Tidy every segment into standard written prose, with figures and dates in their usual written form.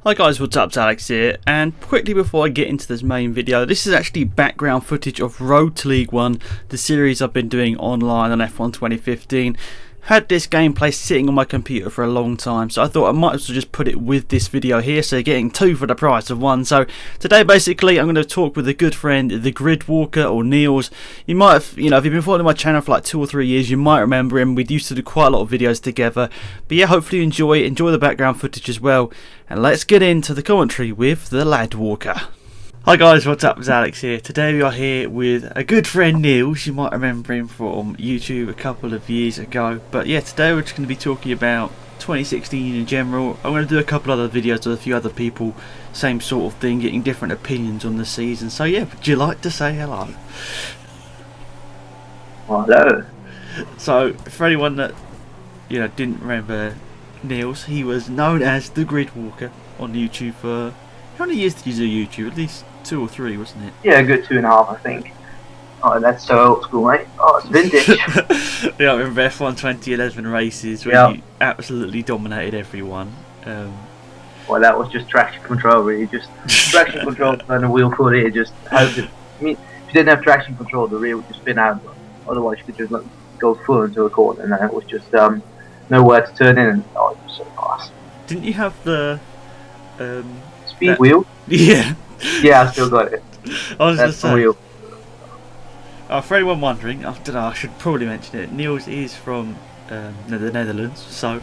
Hi guys, what's up? It's Alex here, and quickly before I get into this main video, this is actually background footage of Road to League 1, the series I've been doing online on F1 2015. Had this gameplay sitting on my computer for a long time, so I thought I might as well just put it with this video here, so you're getting two for the price of one. So today basically I'm going to talk with a good friend, the Grid Walker, or Niels. You might have, if you've been following my channel for like 2 or 3 years, you might remember him. We used to do quite a lot of videos together. But yeah, hopefully you enjoy the background footage as well. And let's get into the commentary with the Lad Walker. Hi guys, what's up? It's Alex here. Today we are here with a good friend Niels. You might remember him from YouTube a couple of years ago. But yeah, today we're just going to be talking about 2016 in general. I'm going to do a couple other videos with a few other people, same sort of thing, getting different opinions on the season. So yeah, would you like to say hello? Hello. So for anyone that didn't remember Niels, he was known as the Grid Walker on YouTube for, how many years did you do YouTube? At least 2 or 3, wasn't it? Yeah, a good 2.5, I think. Oh, that's so old school, mate. Oh, it's vintage. Yeah, I remember F1 2011 races where you absolutely dominated everyone. Well, that was just traction control, really. Just traction control and the wheel pull it. Just if you didn't have traction control, the rear would just spin out. Otherwise, you could just go full into a corner, and then it was just nowhere to turn in. And, oh, it was so fast. Didn't you have the speed wheel? Yeah. Yeah, I still got it. I was That's the wheel. For anyone wondering, I don't know, I should probably mention it. Niels is from the Netherlands, so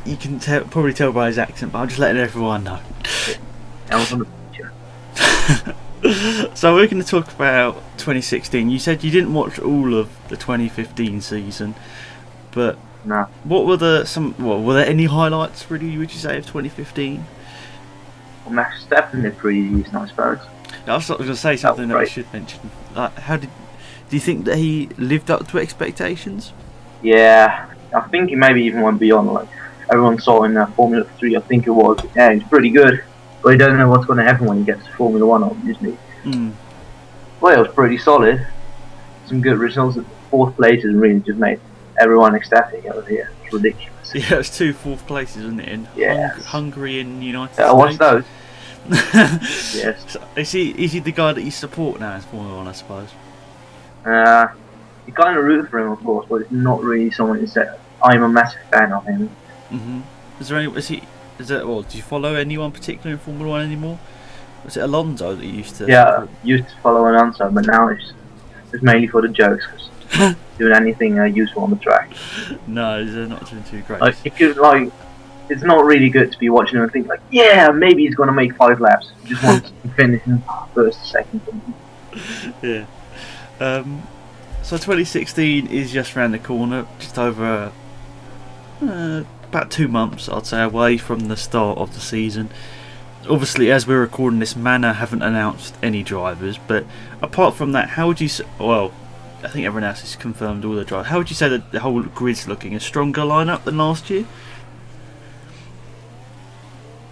you can probably tell by his accent, but I'm just letting everyone know. I was on the picture. So we're going to talk about 2016. You said you didn't watch all of the 2015 season, but no. What were were there any highlights really, would you say, of 2015? Well, Max Verstappen did pretty decent, I suppose. I was going to say something that I should mention. Do you think that he lived up to expectations? Yeah, I think he maybe even went beyond. Like everyone saw in Formula 3, I think it was. Yeah, he's pretty good, but you don't know what's going to happen when he gets to Formula 1, obviously. Well, it was pretty solid. Some good results at 4th places really just made everyone ecstatic over here. It's ridiculous. Yeah, it was 2 4th places, wasn't it? In Hungary and United States. What's those? Yes. So, is he the guy that you support now in Formula 1, I suppose? You kind of root for him, of course, but it's not really someone who said, I'm a massive fan of him. Do you follow anyone particular in Formula 1 anymore? Was it Alonso that you used to? Yeah, used to follow Alonso, but now it's mainly for the jokes, because doing anything useful on the track. No, they're not doing too great. It's not really good to be watching him and think yeah, maybe he's going to make 5 laps. He just wants to finish in first, second. Yeah. So 2016 is just around the corner, just over about 2 months, I'd say, away from the start of the season. Obviously, as we're recording this, Manor haven't announced any drivers, but apart from that, how would you say, I think everyone else has confirmed all the drivers. How would you say that the whole grid's looking? A stronger lineup than last year?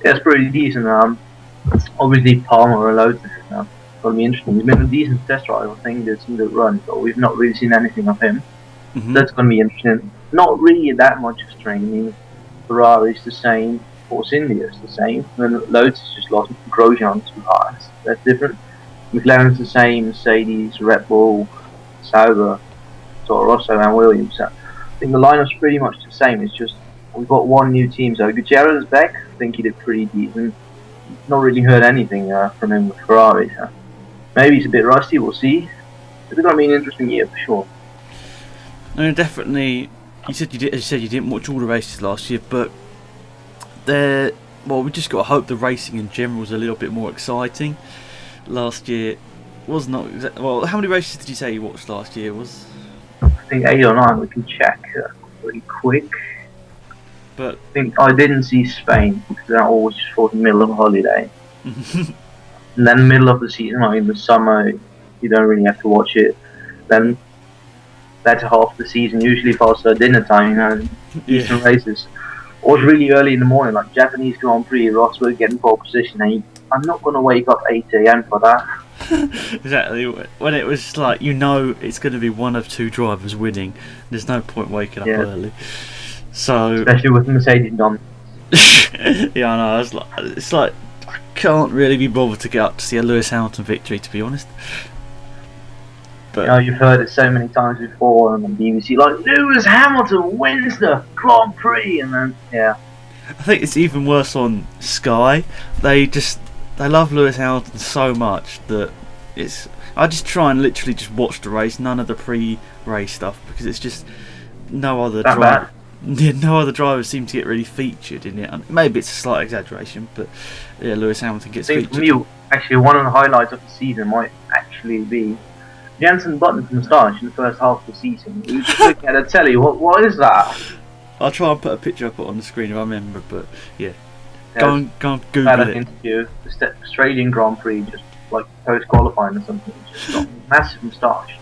Yeah, it's pretty decent. Obviously, Palmer alone. It's going to be interesting. He's been a decent test drive. I think there's some good runs, but we've not really seen anything of him. That's going to be interesting. Not really that much of strain. I mean, Ferrari's the same. Force India's the same. And Lotus just lost Grosjean to Haas. That's different. McLaren's the same. Mercedes, Red Bull, Sauber, Toro Rosso, and Williams. So I think the lineup's pretty much the same. It's just we've got one new team. So Gutierrez back. I think he did pretty decent. Not really heard anything from him with Ferrari. So maybe he's a bit rusty. We'll see. It's going to be an interesting year for sure. No, definitely. You said you didn't watch all the races last year, but we just got to hope the racing in general is a little bit more exciting. Last year was not how many races did you say you watched last year? I think 8 or 9. We can check pretty quick. But I think I didn't see Spain because that always just for the middle of a holiday. And then middle of the season, in the summer, you don't really have to watch it. Then latter half of the season usually falls to dinner time, decent races. Or really early in the morning, like Japanese Grand Prix, Rosberg getting pole position, and I'm not going to wake up 8 AM for that. Exactly. When it was it's going to be one of 2 drivers winning, there's no point waking up early. So especially with Mercedes done. Yeah, I know. It's like I can't really be bothered to get up to see a Lewis Hamilton victory, to be honest. But You know, you've heard it so many times before on the BBC, like Lewis Hamilton wins the Grand Prix, and then I think it's even worse on Sky. They love Lewis Hamilton so much that I just try and literally just watch the race, none of the pre-race stuff, because it's just no other driver. Yeah, no other drivers seem to get really featured in it. Maybe it's a slight exaggeration, but yeah, Lewis Hamilton gets featured. For me, actually, one of the highlights of the season might actually be Jenson Button's moustache in the first half of the season. You just looking at a telly, what is that? I'll try and put a picture up on the screen if I remember, but yeah. Go on Google had it. An interview, the Australian Grand Prix, just like post qualifying or something. Just got a massive moustache.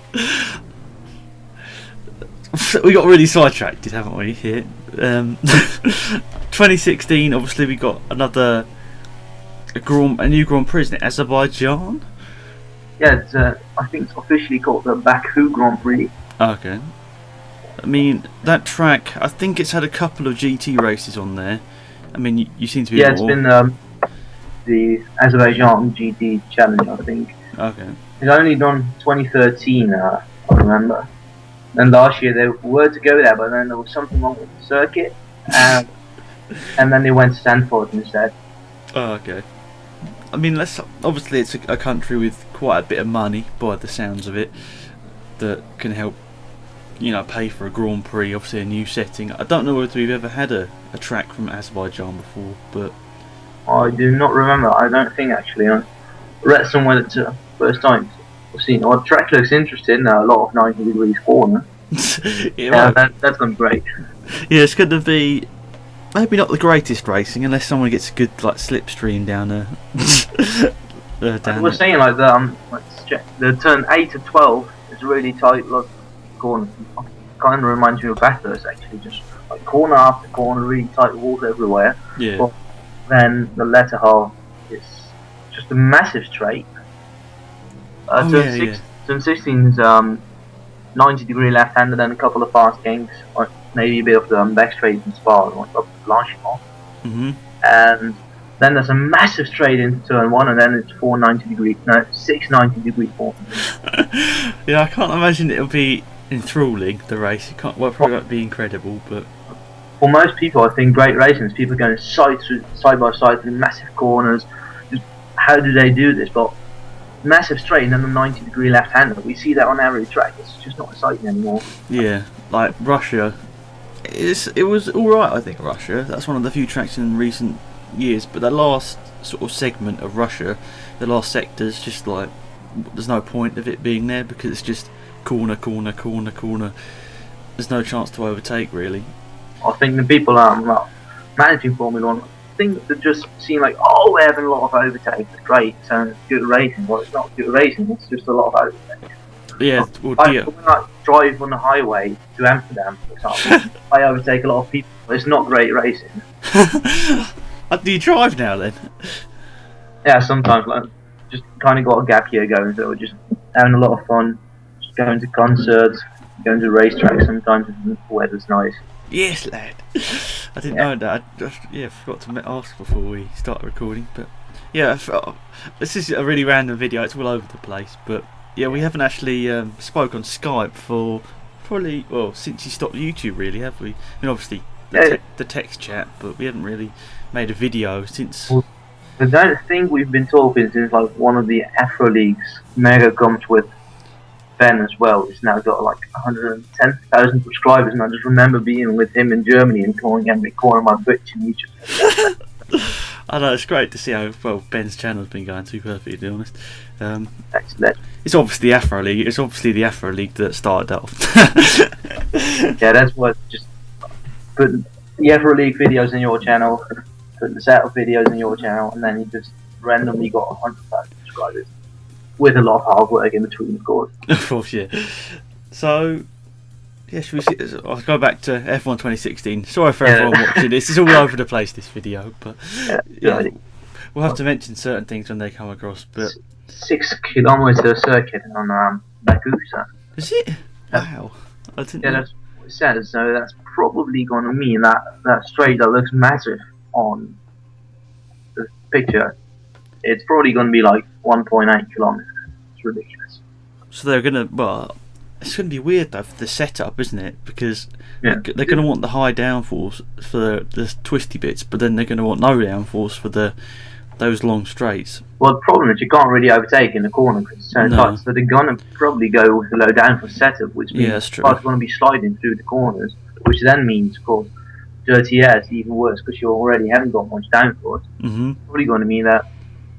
We got really sidetracked, haven't we? Here, 2016. Obviously, we got a new Grand Prix, isn't it? Azerbaijan. Yeah, it's, I think it's officially called the Baku Grand Prix. Okay. I mean, that track, I think it's had a couple of GT races on there. I mean, you seem to be... Yeah, it's been the Azerbaijan GT Challenge, I think. Okay. It's only done 2013, I remember. And last year they were to go there, but then there was something wrong with the circuit. And then they went to Stanford instead. Oh, okay. I mean, obviously it's a country with quite a bit of money, by the sounds of it, that can help, pay for a Grand Prix, obviously a new setting. I don't know whether we've ever had a track from Azerbaijan before, but... I do not remember. I don't think, actually. I read somewhere that first time I've seen. The track looks interesting. A lot of 90 degrees corner. Yeah, that's going to be great. Yeah, it's going to be maybe not the greatest racing unless someone gets a good slipstream down there. We're saying let's check. The turn 8 to 12 is really tight. Look, corner kind of reminds me of Bathurst actually. Just like corner after corner, really tight walls everywhere. Yeah. But then the latter half is just a massive straight. Turn 16 is 90-degree left-hander, then a couple of fast kinks, or maybe a bit of the back straight and Spa, like up to Blanchimont. And then there's a massive straight into turn 1, and then it's 6 90-degree corners. Yeah, I can't imagine it'll be enthralling, the race. Probably won't be incredible, but... For most people, I think great racing is people going side by side through massive corners. Just how do they do this? But massive straight and then a 90-degree left-hander. We see that on every track. It's just not exciting anymore. Yeah, like Russia. It was alright, I think, Russia. That's one of the few tracks in recent years. But the last sort of segment of Russia, the last sector's just like... There's no point of it being there because it's just corner, corner, corner, corner. There's no chance to overtake, really. I think the people managing Formula 1, I think they just seem like, we're having a lot of overtakes, it's great, so it's good racing. Well, it's not good racing, it's just a lot of overtakes. Yeah, when I drive on the highway to Amsterdam, for example, I overtake a lot of people, but it's not great racing. Do you drive now then? Yeah, sometimes, just kind of got a gap year going, so we're just having a lot of fun, just going to concerts, going to racetracks sometimes if the weather's nice. Yes, lad. I didn't know that. I forgot to ask before we started recording. But yeah, this is a really random video. It's all over the place. But yeah, we haven't actually spoke on Skype for probably since you stopped YouTube, really, have we? I mean, obviously the text chat, but we haven't really made a video since. Well, I don't think we've been talking since like one of the Afro Leagues mega comes with Ben as well. He's now got like 110,000 subscribers, and I just remember being with him in Germany and calling every corner of my Twitch and YouTube. I know, it's great to see how well Ben's channel's been going, to be perfectly honest. Excellent. It's obviously the Afro League. It's obviously the Afro League that started that off. Yeah, that's what, just put the Afro League videos in your channel, put the setup videos in your channel, and then you just randomly got 100,000 subscribers. With a lot of hard work in between, of course. Of course, yeah. So, yeah, should we see? I'll go back to F1 2016. Sorry for everyone watching this. It's all over the place, this video. But yeah, we'll have to mention certain things when they come across. But 6 kilometer circuit on Baku. Is it? Wow. I didn't know. That's what it says. So that's probably going to mean that straight that looks massive on the picture, it's probably going to be like 1.8 kilometers. It's ridiculous. So they're gonna, well, it's gonna be weird though for the setup, isn't it? Because Yeah. they're gonna want the high downforce for the twisty bits, but then they're gonna want no downforce for those long straights. Well, the problem is you can't really overtake in the corner because it's so tight. So they're gonna probably go with a low downforce setup, which means cars are going to be sliding through the corners, which then means, of course, dirty air is even worse because you already haven't got much downforce. Mm-hmm. Probably going to mean that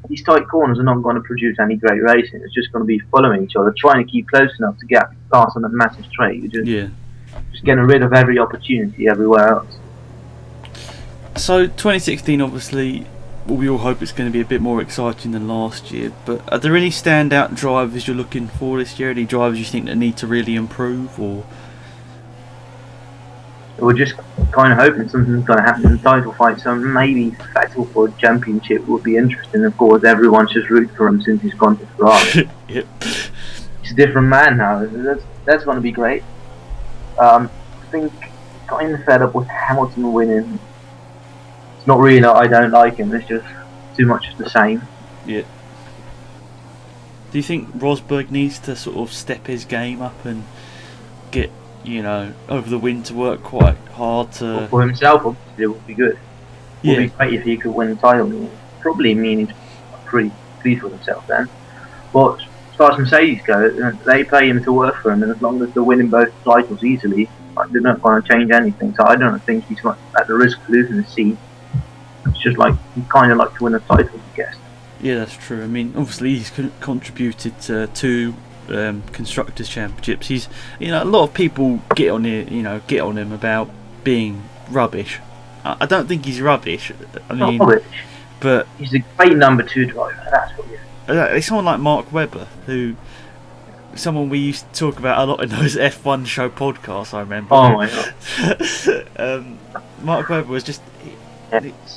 these tight corners are not going to produce any great racing. It's just going to be following each other, trying to keep close enough to get past on a massive straight. You're just getting rid of every opportunity everywhere else. So 2016, obviously, we all hope it's going to be a bit more exciting than last year. But are there any standout drivers you're looking for this year? Any drivers you think that need to really improve, or? We're just kind of hoping something's going to happen in the title fight. So maybe Vettel for the championship would be interesting. Of course, everyone's just rooting for him since he's gone to Ferrari. Yep. He's a different man now. That's going to be great. I think kind of fed up with Hamilton winning. It's not really that I don't like him. It's just too much of the same. Yeah. Do you think Rosberg needs to sort of step his game up and get, over the winter work quite hard to... Well, for himself, obviously, it would be good. It would be great if he could win the title. Probably mean he's pretty pleased with himself then. But as far as Mercedes go, they pay him to work for him, and as long as they're winning both titles easily, they're not going to change anything. So I don't think he's at the risk of losing his seat. It's just like he kind of like to win a title, I guess. Yeah, that's true. I mean, obviously he's contributed to two constructors championships. He's, a lot of people get on him about being rubbish. I don't think he's rubbish. I mean, not rubbish, but he's a great number 2 driver. That's what he is. It's someone like Mark Webber, someone we used to talk about a lot in those F1 show podcasts. I remember. Oh my god. Mark Webber was just.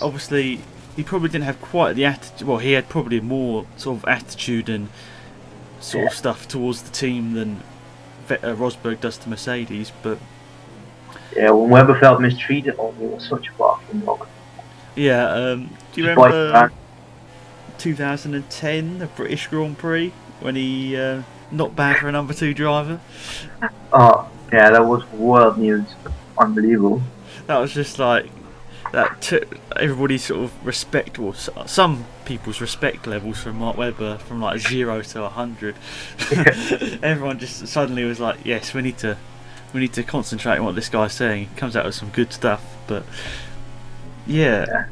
Obviously, he probably didn't have quite the attitude. Well, he had probably more sort of attitude and sort of stuff towards the team than Rosberg does to Mercedes. But yeah, when Webber felt mistreated, he was such a fucking dog. Yeah. Do you remember 2010, the British Grand Prix, when he not bad for a number 2 driver? Oh yeah, that was world news. Unbelievable. That was just like. That took everybody's sort of respect, or some people's respect levels from Mark Webber from like 0 to 100. Everyone just suddenly was like, "Yes, we need to concentrate on what this guy's saying." He comes out with some good stuff, but yeah.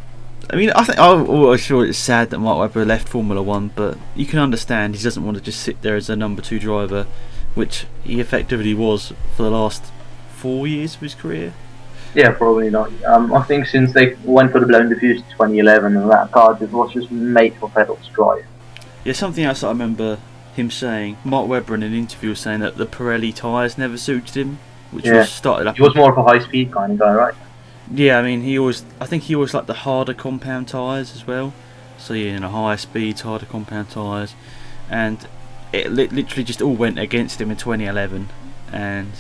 I mean, I always feel it's sad that Mark Webber left Formula 1, but you can understand he doesn't want to just sit there as a number 2 driver, which he effectively was for the last 4 years of his career. Yeah, probably not. I think since they went for the blown diffuser in 2011 and that car was just made for Vettel to drive. Yeah, something else that I remember him saying, Mark Webber in an interview was saying that the Pirelli tyres never suited him, which was started up. He was more of a high speed kind of guy, right? Yeah, I mean, I think he always liked the harder compound tyres as well. So yeah, higher speeds, harder compound tyres, and it literally just all went against him in 2011, and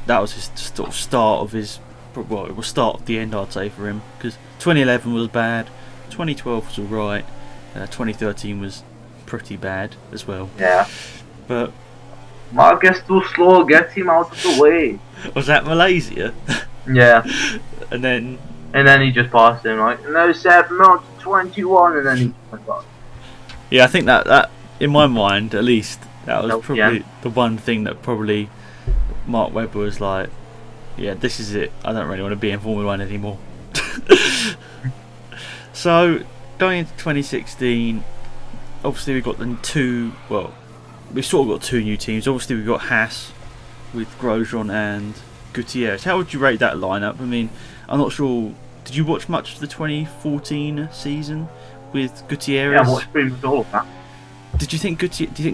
that was his sort of start of his. Well, it was start of the end, I'd say, for him, because 2011 was bad, 2012 was alright, 2013 was pretty bad as well. Yeah. But Mark is too slow, get him out of the way. Was that Malaysia? Yeah. And then he just passed him like, no, Seb, not 21, and then he went by. Yeah, I think that in my mind, at least, that was probably the one thing that probably Mark Webber was like, yeah, this is it. I don't really want to be in Formula 1 anymore. So, going into 2016, obviously we've got we've sort of got 2 new teams. Obviously we've got Haas with Grosjean and Gutierrez. How would you rate that lineup? I mean, I'm not sure. Did you watch much of the 2014 season with Gutierrez? Yeah, I watched pretty much all of that. Do you think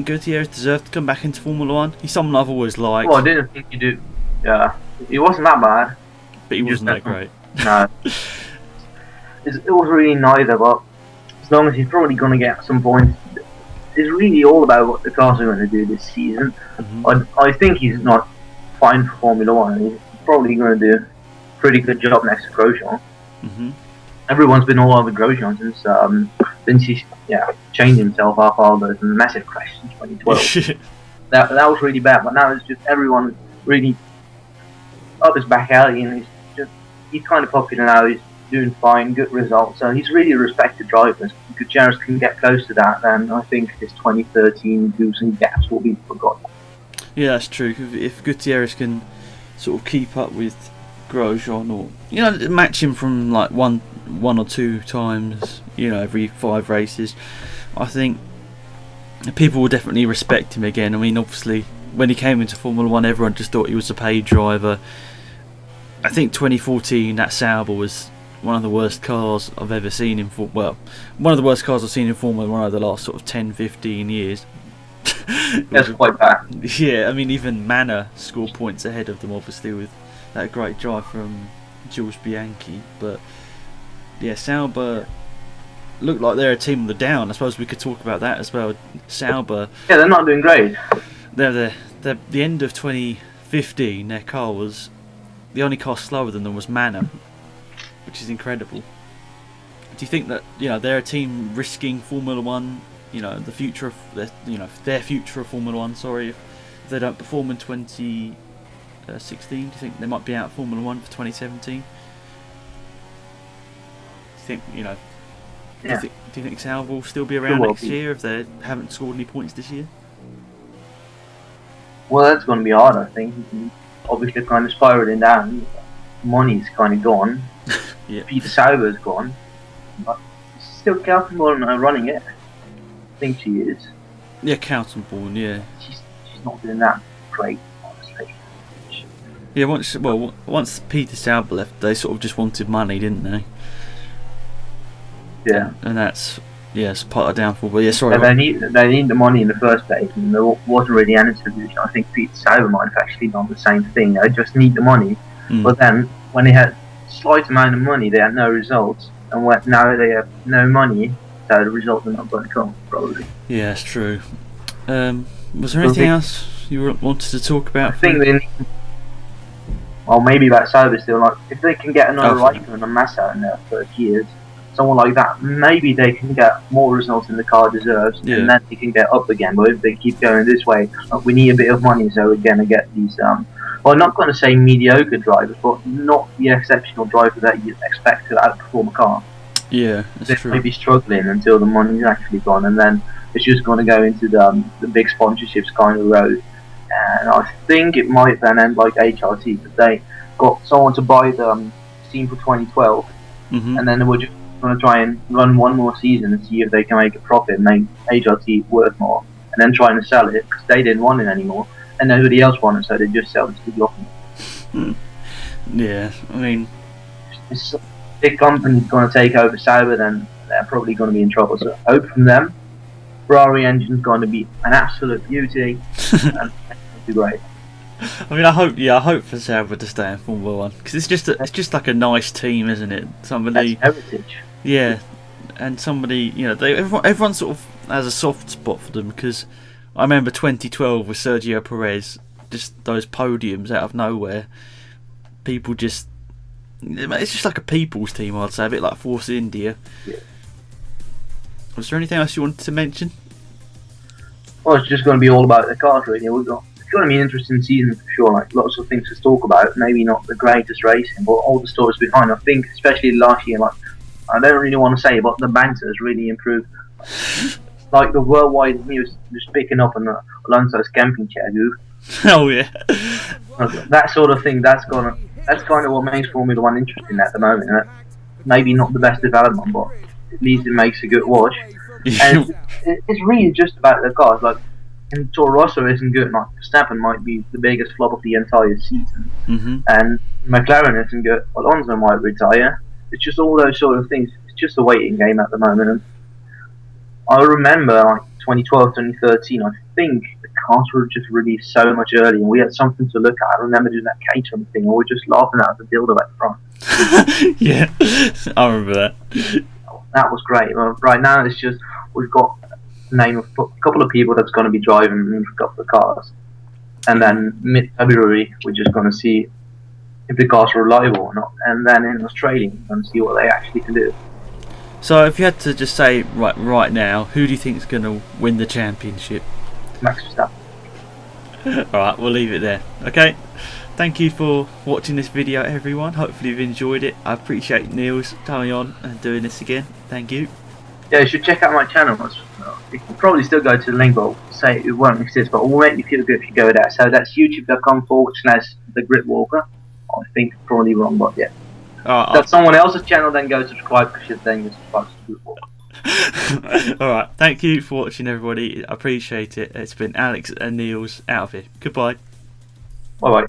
Gutierrez deserved to come back into Formula 1? He's someone I've always liked. Well, I didn't think he did. Yeah, he wasn't that bad. But he wasn't that great. No. It was really neither, but as long as he's probably going to get some points, it's really all about what the cars are going to do this season. Mm-hmm. I think he's not fine for Formula 1. He's probably going to do a pretty good job next to Grosjean. Mm-hmm. everyone's been all over Grosjean since he changed himself after those massive crash in 2012. that was really bad, but now it's just everyone really up his back alley, and he's kind of popular now. He's doing fine, good results, so he's really a respected driver. If Gutierrez can get close to that, then I think his 2013 goose and gaps will be forgotten. Yeah, that's true. If Gutierrez can sort of keep up with Grosjean, or match him from like one or two times, every 5 races, I think people will definitely respect him again. I mean, obviously, when he came into Formula 1, everyone just thought he was a paid driver. I think 2014, that Sauber was one of the worst cars I've ever seen one of the worst cars I've seen in Formula 1 over the last sort of 10-15 years. That's quite bad. Yeah, I mean, even Manor scored points ahead of them, obviously, with that great drive from Jules Bianchi. But yeah, Sauber look like they're a team on the down. I suppose we could talk about that as well. Sauber. Yeah, they're not doing great. They're the end of 2015. Their car was the only car slower than them was Manor, which is incredible. Do you think that they're a team risking Formula 1? The future of their future of Formula 1. Sorry, if they don't perform in 2016, do you think they might be out of Formula 1 for 2017? Do you think Yeah. Do you think Sauber will still be around next year if they haven't scored any points this year? Well, that's going to be hard, I think. Obviously, kind of spiraling down. Money's kind of gone. Yeah. Peter Sauber's gone. But still Kaltenborn running it. I think she is. Yeah, Kaltenborn, yeah. She's not doing that great, honestly. Yeah, once Peter Sauber left, they sort of just wanted money, didn't they? Yeah. And that's it's part of the downfall. But yeah, sorry. They need the money in the first place, and there wasn't really any solution. I think Peter Sauber might have actually done the same thing. They just need the money, but then when they had slight amount of money, they had no results, and now they have no money, so the results are not going to come probably. Yeah, that's true. Was there anything else you wanted to talk about? I think they need, maybe about Sauber still. Like if they can get another Raikkonen and a Massa in their first years. Someone like that, maybe they can get more results than the car deserves, and then they can get up again. But if they keep going this way, we need a bit of money, so we're going to get these, I'm not going to say mediocre drivers, but not the exceptional driver that you expect to outperform a car. Yeah, that's true. They may be struggling until the money's actually gone, and then it's just going to go into the big sponsorships kind of road. And I think it might then end like HRT, because they got someone to buy the team for 2012, and then they were just going to try and run one more season and see if they can make a profit and make HRT worth more, and then trying to sell it because they didn't want it anymore and nobody else wanted it, so they just sell it to the government. Yeah, I mean, if a big company's going to take over Sauber, then they're probably going to be in trouble. So hope from them. Ferrari engine's going to be an absolute beauty and it'll be great. I mean, I hope for Sauber to stay in Formula 1 because it's just like a nice team, isn't it? Somebody, that's heritage. Yeah, and somebody, everyone sort of has a soft spot for them because I remember 2012 with Sergio Perez, just those podiums out of nowhere. People it's just like a people's team, I'd say, a bit like Force India. Yeah. Was there anything else you wanted to mention? Well, it's just going to be all about the cars, really. It's going to be an interesting season for sure. Like lots of things to talk about. Maybe not the greatest racing, but all the stories behind. I think, especially last year, I don't really want to say, but the banter has really improved. Like the worldwide news just picking up on Alonso's camping chair goof. Oh yeah. That sort of thing. That's kind of what makes Formula 1 interesting at the moment. And maybe not the best development, but at least it makes a good watch. And it's really just about the cars. Like, and Toro Rosso isn't good. Like Verstappen might be the biggest flop of the entire season, and McLaren isn't good. Alonso might retire. It's just all those sort of things. It's just a waiting game at the moment. And I remember like 2012, 2013. I think the cars were just released so much earlier, and we had something to look at. I remember doing that catering thing, and we were just laughing at the builder at the front. Yeah, I remember that. That was great. Right now, it's just we've got the name of a couple of people that's going to be driving a couple of cars, and then mid-February we're just going to see if the cars are reliable or not, and then in Australia and see what they actually can do. So if you had to just say right now, who do you think is going to win the championship? Max Verstappen. Alright, we'll leave it there. Okay, thank you for watching this video, everyone. Hopefully you've enjoyed it. I appreciate Niels coming on and doing this again. Thank you. Yeah, you should check out my channel. You can probably still go to the link, but say it won't exist, but it will make me feel good if you go there. So that's youtube.com/thegridwalker. I think probably wrong, but yeah. That's someone else's channel, then go subscribe because then you subscribe to the Grid Walker. Alright, thank you for watching, everybody. I appreciate it. It's been Alex and Niels out of here. Goodbye. Bye bye.